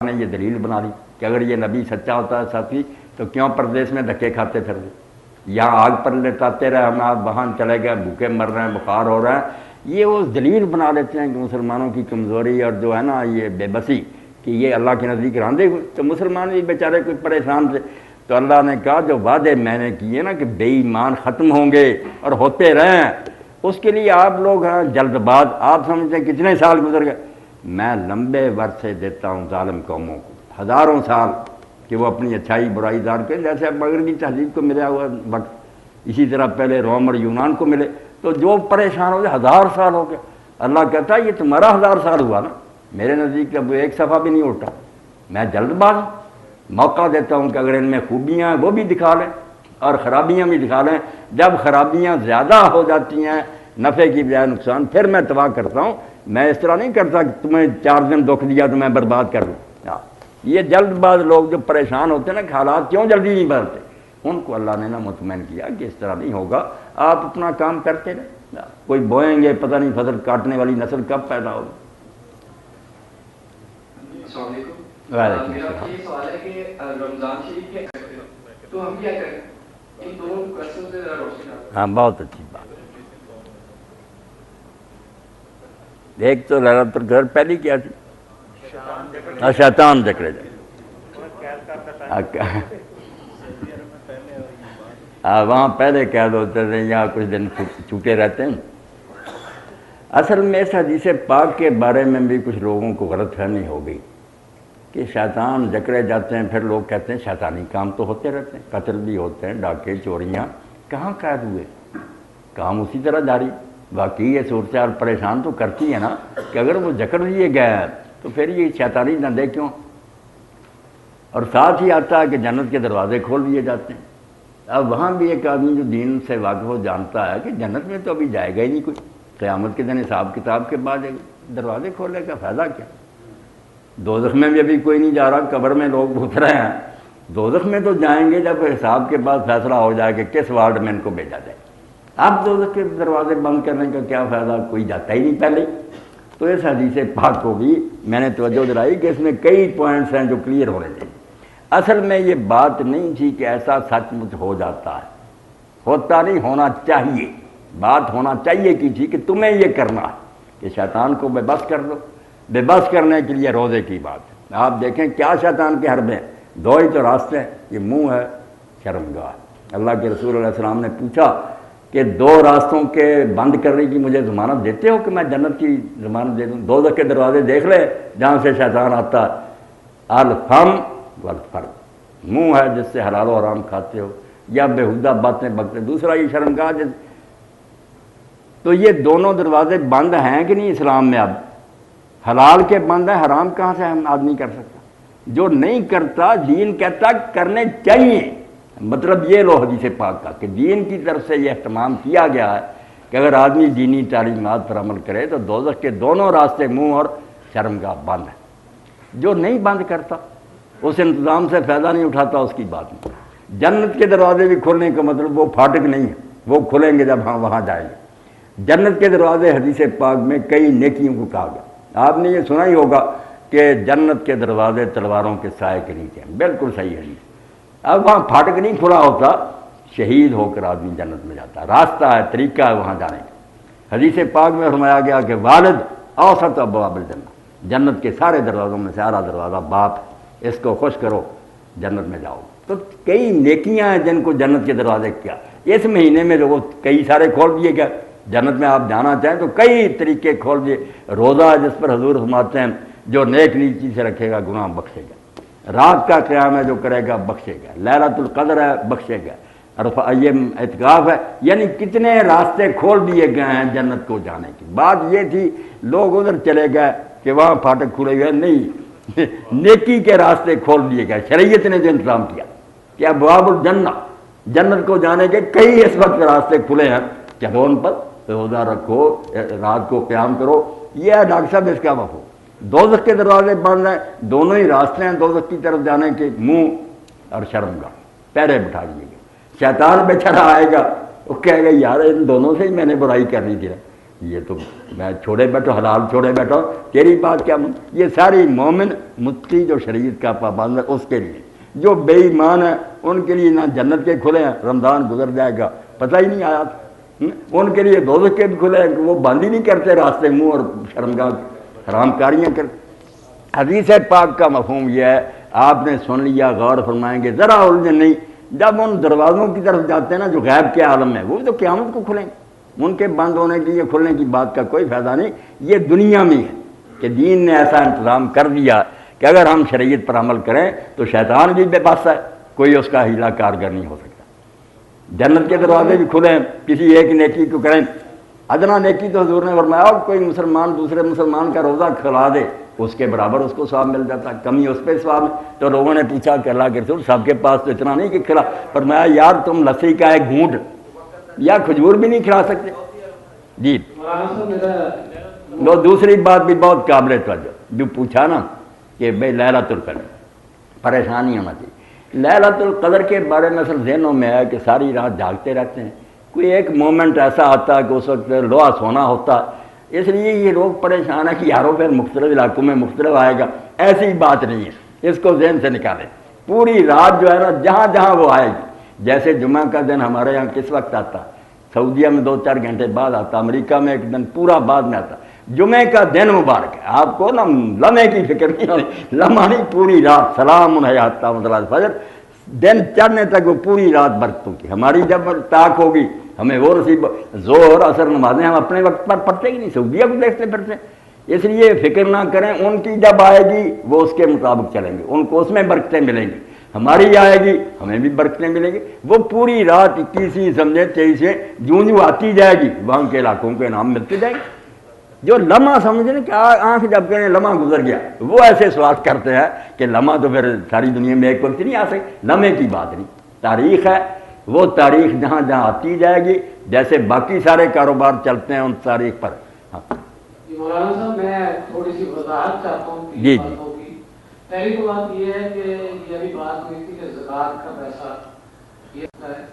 نے یہ دلیل بنا دی کہ اگر یہ نبی سچا ہوتا ہے ساتھی تو کیوں پردیس میں دھکے کھاتے پھر رہے، یہاں آگ پر لٹاتے رہے، ہم آپ وہاں چلے گئے، بھوکے مر رہے ہیں، بخار ہو رہا ہے۔ یہ وہ دلیل بنا لیتے ہیں کہ مسلمانوں کی کمزوری اور جو ہے نا یہ بے بسی کہ یہ اللہ کے نزدیک راندے ہوئے، تو مسلمان بھی بیچارے کوئی پریشان تھے۔ تو اللہ نے کہا جو وعدے میں نے کیے نا کہ بے ایمان ختم ہوں گے اور ہوتے رہیں، اس کے لیے آپ لوگ ہیں جلد باز، آپ سمجھتے ہیں کتنے سال گزر گئے، میں لمبے عرصے دیتا ہوں ظالم قوموں کو، ہزاروں سال کہ وہ اپنی اچھائی برائی دار کے، جیسے اب مغربی تہذیب کو ملا ہوا وقت، اسی طرح پہلے روم اور یونان کو ملے، تو جو پریشان ہو گئے 1000 سال ہو گئے۔ اللہ کہتا ہے یہ تمہارا 1000 سال ہوا نا، میرے نزدیک اب ایک صفحہ بھی نہیں اٹھا، میں جلد باز موقع دیتا ہوں کہ اگر ان میں خوبیاں ہیں وہ بھی دکھا لیں اور خرابیاں بھی دکھا لیں۔ جب خرابیاں زیادہ ہو جاتی ہیں نفع کی بجائے نقصان، پھر میں تباہ کرتا ہوں۔ میں اس طرح نہیں کرتا کہ تمہیں 4 دن دکھ دیا تو میں برباد کر دوں۔ یہ جلد باز لوگ جو پریشان ہوتے ہیں نا کہ حالات کیوں جلدی نہیں بدلتے، ان کو اللہ نے نا مطمئن کیا کہ اس طرح نہیں ہوگا، آپ اپنا کام کرتے رہیں، کوئی بوئیں گے پتہ نہیں فصل کاٹنے والی نسل کب پیدا ہوگی۔ السلام علیکم۔ وعلیکم میرا السلام۔ یہ سوال ہے کہ رمضان شریف کے تو ہم کیا کریں، ان دونوں کوشچن سے روشنی ڈالیں۔ ہاں بہت اچھی بات۔ ایک تو لڑت پر گھر پہلی کیا تھی، شیطان جکڑے جائے، وہاں پہلے قید ہوتے تھے، یہاں کچھ دن چھوٹے رہتے ہیں۔ اصل میں اس حدیث پاک کے بارے میں بھی کچھ لوگوں کو غلط فہمی ہو گئی کہ شیطان جکڑے جاتے ہیں، پھر لوگ کہتے ہیں شیطانی کام تو ہوتے رہتے ہیں، قتل بھی ہوتے ہیں، ڈاکے چوریاں، کہاں قید ہوئے، کام اسی طرح جاری۔ باقی یہ صورتحال پریشان تو کرتی ہے نا کہ اگر وہ جکڑ لیے گئے ہیں تو پھر یہ شیطانی دھندے کیوں؟ اور ساتھ ہی آتا ہے کہ جنت کے دروازے کھول دیے جاتے ہیں۔ اب وہاں بھی ایک آدمی جو دین سے واقف ہو جانتا ہے کہ جنت میں تو ابھی جائے گا ہی نہیں کوئی، قیامت کے دن حساب کتاب کے بعد دروازے کھولنے کا فائدہ کیا؟ دوزخ میں بھی ابھی کوئی نہیں جا رہا، قبر میں لوگ گھس رہے ہیں، دوزخ میں تو جائیں گے جب حساب کے بعد فیصلہ ہو جائے کہ کس وارڈ میں ان کو بھیجا جائے۔ اب دوزخ کے دروازے بند کرنے کا کیا فائدہ، کوئی جاتا ہی نہیں پہلے۔ تو اس حدیث پاک کو بھی میں نے توجہ دلائی کہ اس میں کئی پوائنٹس ہیں جو کلیئر ہونے چاہیے۔ اصل میں یہ بات نہیں تھی کہ ایسا سچ مچ ہو جاتا ہے، ہوتا نہیں، ہونا چاہیے، بات ہونا چاہیے کی تھی کہ تمہیں یہ کرنا ہے کہ شیطان کو بے بس کر دو۔ بے بس کرنے کے لیے روزے کی بات ہے۔ آپ دیکھیں کیا شیطان کے حربے ہیں، 2 ہی تو راستے ہیں، یہ منہ ہے، شرمگاہ۔ اللہ کے رسول علیہ السلام نے پوچھا کہ 2 راستوں کے بند کرنے کی مجھے ضمانت دیتے ہو کہ میں جنت کی ضمانت دے دوں؟ دوزخ کے دروازے دیکھ لے جہاں سے شیطان آتا ہے، الفم والفرج، منہ ہے جس سے حلال و حرام کھاتے ہو یا بےہودہ باتیں بکتے، دوسرا یہ شرمگاہ جس۔ تو یہ دونوں دروازے بند ہیں کہ نہیں اسلام میں؟ اب حلال کے بند ہیں، حرام کہاں سے ہم آدمی کر سکتا؟ جو نہیں کرتا، دین کہتا کرنے چاہیے۔ مطلب یہ لو حدیث پاک کا کہ دین کی طرف سے یہ اہتمام کیا گیا ہے کہ اگر آدمی دینی تعلیمات پر عمل کرے تو دوزخ کے دونوں راستے منہ اور شرمگاہ بند ہیں۔ جو نہیں بند کرتا، اس انتظام سے فائدہ نہیں اٹھاتا، اس کی بات نہیں۔ جنت کے دروازے بھی کھولنے کا مطلب وہ پھاٹک نہیں ہے، وہ کھلیں گے جب ہم وہاں جائیں گے۔ جنت کے دروازے حدیث پاک میں کئی نیکیوں کو کہا گیا۔ آپ نے یہ سنا ہی ہوگا کہ جنت کے دروازے تلواروں کے سائے کے نیچے ہیں، بالکل صحیح حدیث۔ اب وہاں پھاٹک نہیں کھلا ہوتا، شہید ہو کر آدمی جنت میں جاتا ہے، راستہ ہے، طریقہ ہے وہاں جانے کا۔ حدیث پاک میں فرمایا گیا کہ والد اوسط ابواب الجنہ، جنت کے سارے دروازوں میں سے اعلیٰ دروازہ باپ ہے، اس کو خوش کرو، جنت میں جاؤ۔ تو کئی نیکیاں ہیں جن کو جنت کے دروازے کیا اس مہینے میں جو کئی سارے کھول دیے گئے۔ جنت میں آپ جانا چاہیں تو کئی طریقے کھول دیے۔ روزہ جس پر حضور فرماتے ہیں جو نیک نیکی سے رکھے گا گناہ بخشے گا، رات کا قیام ہے جو کرے گا بخشے گا، لیلۃ القدر ہے بخشے گا، اور یہ اعتکاف ہے، یعنی کتنے راستے کھول دیے گئے ہیں جنت کو جانے کی۔ بات یہ تھی لوگ ادھر چلے گئے کہ وہاں پھاٹک کھلے گئے، نہیں، نیکی کے راستے کھول دیے گئے۔ شریعت نے جو انتظام کیا کہ ابواب الجنہ، جنت کو جانے کے کئی اس وقت راستے کھلے ہیں، چلو ان پر روزہ رکھو، رات کو قیام کرو۔ یہ ہے ڈاکٹر صاحب اس کا مفہوم۔ دوزخ کے دروازے بند ہیں، دونوں ہی راستے ہیں دوزخ کی طرف جانے کے، منہ اور شرمگاہ پہرے بٹھا دیے گئے۔ شیطان بیچارہ آئے گا، وہ کہے گا یار ان دونوں سے ہی میں نے برائی کرنی تھی، یہ تو میں چھوڑے بیٹھا حلال چھوڑے بیٹھا تیری بات کیا؟ یہ ساری مومن متقی جو شریعت کا پابند ہے اس کے لیے، جو بے ایمان ہے ان کے لیے نہ جنت کے کھلے ہیں، رمضان گزر جائے گا پتہ ہی نہیں آیا، ان کے لیے دوزخ کے بھی کھلے ہیں، وہ بند ہی نہیں کرتے راستے منہ اور شرمگاہ حرام کاریاں کرتے۔ حدیث پاک کا مفہوم یہ ہے، آپ نے سن لیا، غور فرمائیں گے، ذرا الجھن نہیں۔ جب ان دروازوں کی طرف جاتے ہیں نا جو غیب کے عالم میں، وہ تو قیامت کو کھلیں گے، ان کے بند ہونے کے لیے کھلنے کی بات کا کوئی فائدہ نہیں۔ یہ دنیا میں ہے کہ دین نے ایسا انتظام کر دیا کہ اگر ہم شریعت پر عمل کریں تو شیطان بھی بے بس ہے، کوئی اس کا ہیلا کارگر نہیں ہو سکتا۔ جنت کے دروازے بھی کھلے ہیں، کسی ایک نیکی کو کریں، ادنا نیکی تو حضور نے فرمایا کوئی مسلمان دوسرے مسلمان کا روزہ کھلا دے اس کے برابر اس کو ثواب مل جاتا ہے، کمی اس پہ ثواب ہے۔ تو لوگوں نے پوچھا کہ اللہ کے رسول سب کے پاس تو اتنا نہیں کہ کھلا، فرمایا یار تم لسی کا ایک گھونٹ یا کھجور بھی نہیں کھلا سکتے۔ جی وہ دوسری بات بھی بہت قابل توجہ جو پوچھا نا کہ بھائی لیلۃ القدر پریشانی ہونا چاہیے۔ لیلۃ القدر کے بارے میں اصل ذہنوں میں ہے کہ ساری رات جاگتے رہتے ہیں، کوئی ایک مومنٹ ایسا آتا ہے کہ اس وقت لوہا سونا ہوتا، اس لیے یہ لوگ پریشان ہیں کہ یاروں پھر مختلف علاقوں میں مختلف آئے گا، ایسی بات نہیں ہے، اس کو ذہن سے نکالیں۔ پوری رات جو ہے نا جہاں جہاں وہ آئے گی، جیسے جمعہ کا دن ہمارے یہاں کس وقت آتا، سعودیہ میں 2-4 گھنٹے بعد آتا، امریکہ میں ایک دن پورا بعد میں آتا، جمعے کا دن مبارک ہے، آپ کو نا لمحے کی فکر نہیں ہونی، لمحہ نہیں پوری رات، سلام حتی مطلع الفجر، دن چڑھنے تک وہ پوری رات برتوں کی۔ ہماری جب طاق ہوگی ہمیں وہ نصیب، ظہر اثر نمازیں ہم اپنے وقت پر پڑھتے ہی نہیں، سعودیہ کو دیکھتے پڑھتے ہیں، اس لیے فکر نہ کریں، ان کی جب آئے گی وہ اس کے مطابق چلیں گے، ان کو اس میں برکتیں ملیں گی، ہماری آئے گی ہمیں بھی برکتیں ملیں گی۔ وہ پوری رات 21ویں سمجھے 23ویں جو آتی جائے گی وہاں کے علاقوں کے نام ملتے جائیں گے۔ جو لمحہ سمجھ رہے کہ آنکھ جب کہیں لمحہ گزر گیا، وہ ایسے سوال کرتے ہیں کہ لمحہ تو پھر ساری دنیا میں ایک وقت نہیں آ سکتی، لمحے کی بات نہیں، تاریخ ہے، وہ تاریخ جہاں جہاں آتی جائے گی، جیسے باقی سارے کاروبار چلتے ہیں ان تاریخ پر۔ مولانا صاحب میں تھوڑی سی وضاحت چاہتا ہوں جی باتوں کی۔ پہلی تو بات یہ ہے کہ یہ بھی بات ہوئی تھی کہ زکوٰۃ کا پیسہ یہ ہے،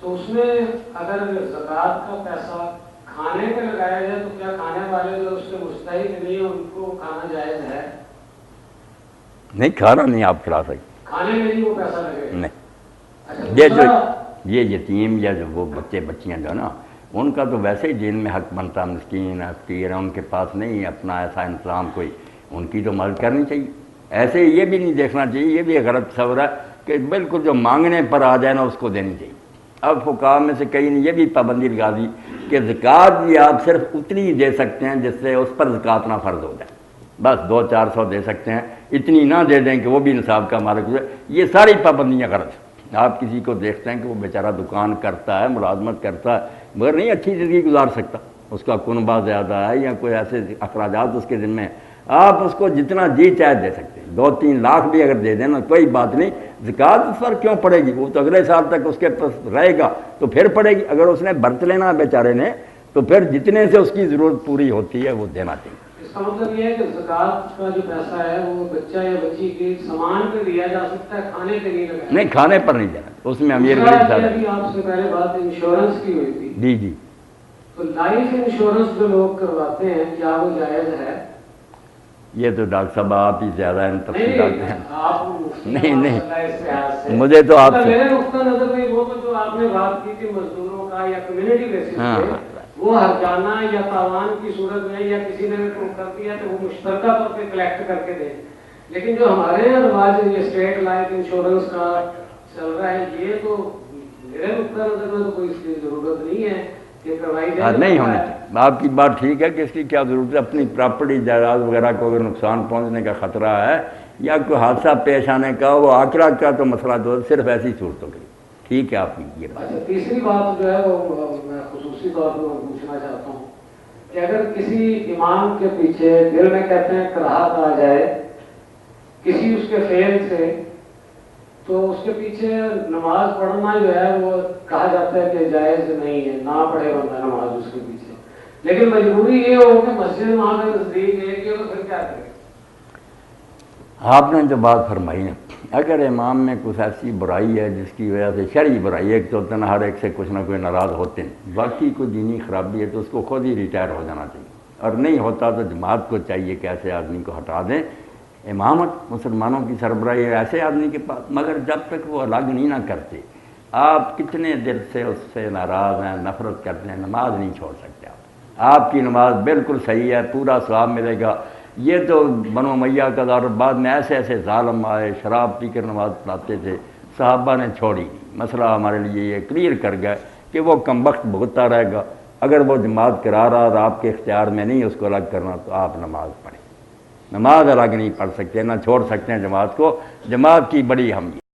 تو اس میں اگر زکوٰۃ کا پیسہ کھانے پہ لگایا جائے تو کیا کھانے والے جو اس کے مستحق نہیں ہیں ان کو کھانا جائز ہے؟ نہیں، کھانا نہیں آپ کھلا سکتے، کھانے میں نہیں وہ پیسہ لگے گا؟ نہیں، یہ یتیم یا جو وہ بچے بچیاں جو نا ان کا تو ویسے ہی جن میں حق بنتا، مسکین ہے، فقیر ہے، ان کے پاس نہیں اپنا ایسا انتظام کوئی، ان کی تو مدد کرنی چاہیے۔ ایسے یہ بھی نہیں دیکھنا چاہیے، یہ بھی غلط تصور ہے کہ بالکل جو مانگنے پر آ جائے نا اس کو دینی چاہیے۔ اب فقہاء میں سے کئی نے یہ بھی پابندی لگا دی کہ زکوٰۃ بھی آپ صرف اتنی ہی دے سکتے ہیں جس سے اس پر زکوٰۃ نہ فرض ہو جائے، بس 200-400 دے سکتے ہیں، اتنی نہ دے دیں کہ وہ بھی نصاب کا مالک ہو جائے۔ یہ ساری پابندیاں غلط ہیں۔ آپ کسی کو دیکھتے ہیں کہ وہ بیچارہ دکان کرتا ہے، ملازمت کرتا ہے، مگر نہیں اچھی زندگی گزار سکتا، اس کا کنبہ زیادہ ہے یا کوئی ایسے اخراجات اس کے ذمہ ہیں، آپ اس کو جتنا جی چاہے دے سکتے ہیں، 2-3 لاکھ بھی اگر دے دیں نا کوئی بات نہیں، زکوٰۃ اس پر کیوں پڑے گی؟ وہ تو اگلے سال تک اس کے پاس رہے گا تو پھر پڑے گی، اگر اس نے برت لینا بیچارے نے تو پھر جتنے سے اس کی ضرورت پوری ہوتی ہے وہ دینا چاہیے۔ اس کا مطلب یہ ہے کہ زکوٰۃ کا جو پیسہ ہے وہ بچہ یا بچی کے سامان پہ دیا جا سکتا ہے، کھانے پہ نہیں لگایا؟ نہیں، کھانے پر نہیں دینا، اس میں امیر غریب صاحب۔ ابھی آپ سے پہلے بات انشورنس کی ہوئی تھی، جی جی، تو لائف انشورنس جو لوگ کرواتے ہیں کیا وہ جائز ہے؟ یہ تو ڈاکٹر صاحب آپ ہی زیادہ ان تفصیل ڈالتے ہیں۔ نہیں، مجھے تو آپ سے میرے نقطہ نظر میں وہ تو جو آپ نے بات کی تھی مزدوروں کا یا کمیونٹی بیسس پہ، وہ ہرجانہ یا تاوان کی صورت میں یا کسی نے کر دیا تو وہ مشترکہ طور پہ کلیکٹ کر کے دیں، لیکن جو ہمارے یہاں رواج یہ اسٹیٹ لائف انشورنس کا چل رہا ہے، یہ تو میرے نقطہ نظر میں تو کوئی اس کی ضرورت نہیں ہے کہ کروائی جائے۔ نہیں ہونے چاہیے، آپ کی بات ٹھیک ہے کہ اس کی کیا ضرورت ہے، اپنی پراپرٹی جائیداد وغیرہ کو اگر نقصان پہنچنے کا خطرہ ہے یا کوئی حادثہ پیش آنے کا، وہ آخرت کا تو مسئلہ تو صرف ایسی صورتوں کے لیے ٹھیک ہے۔ آپ کی یہ بات اچھا، تیسری بات جو ہے وہ میں خصوصی طور پر پوچھنا چاہتا ہوں کہ اگر کسی امام کے پیچھے دل میں کہتے ہیں کراہت آ جائے کسی اس کے فعل سے، تو اس کے پیچھے نماز پڑھنا جو ہے وہ کہا جاتا ہے کہ جائز نہیں ہے، نہ پڑھے بندہ نماز اس کے پیچھے، لیکن مجبوری یہ ہو کہ مسجد وہاں پہ نزدیک ہے کہ وہ پھر کیا کرے؟ آپ نے جو بات فرمائی نا اگر امام میں کچھ ایسی برائی ہے جس کی وجہ سے شرعی برائی ہے، ایک تو ہوتا ہے ہر ایک سے کچھ نہ کوئی ناراض ہوتے ہیں، باقی کوئی دینی خرابی ہے تو اس کو خود ہی ریٹائر ہو جانا چاہیے، اور نہیں ہوتا تو جماعت کو چاہیے کہ ایسے آدمی کو ہٹا دیں۔ امامت مسلمانوں کی سربراہی ہے ایسے آدمی کے پاس، مگر جب تک وہ الگ نہیں نہ کرتے، آپ کتنے دل سے اس سے ناراض ہیں، نفرت کرتے ہیں، نماز نہیں چھوڑ سکتے آپ کی نماز بالکل صحیح ہے، پورا ثواب ملے گا۔ یہ تو بنو امیہ کا دور، بعد میں ایسے ایسے ظالم آئے، شراب پی کر نماز پڑھاتے تھے، صحابہ نے چھوڑی نہیں۔ مسئلہ ہمارے لیے یہ کلیئر کر گیا کہ وہ کمبخت بھگتتا رہے گا، اگر وہ جماعت کرا رہا اور آپ کے اختیار میں نہیں اس کو الگ کرنا تو آپ نماز پڑھیں، نماز الگ نہیں پڑھ سکتے، نہ چھوڑ سکتے ہیں جماعت کو، جماعت کی بڑی اہمیت۔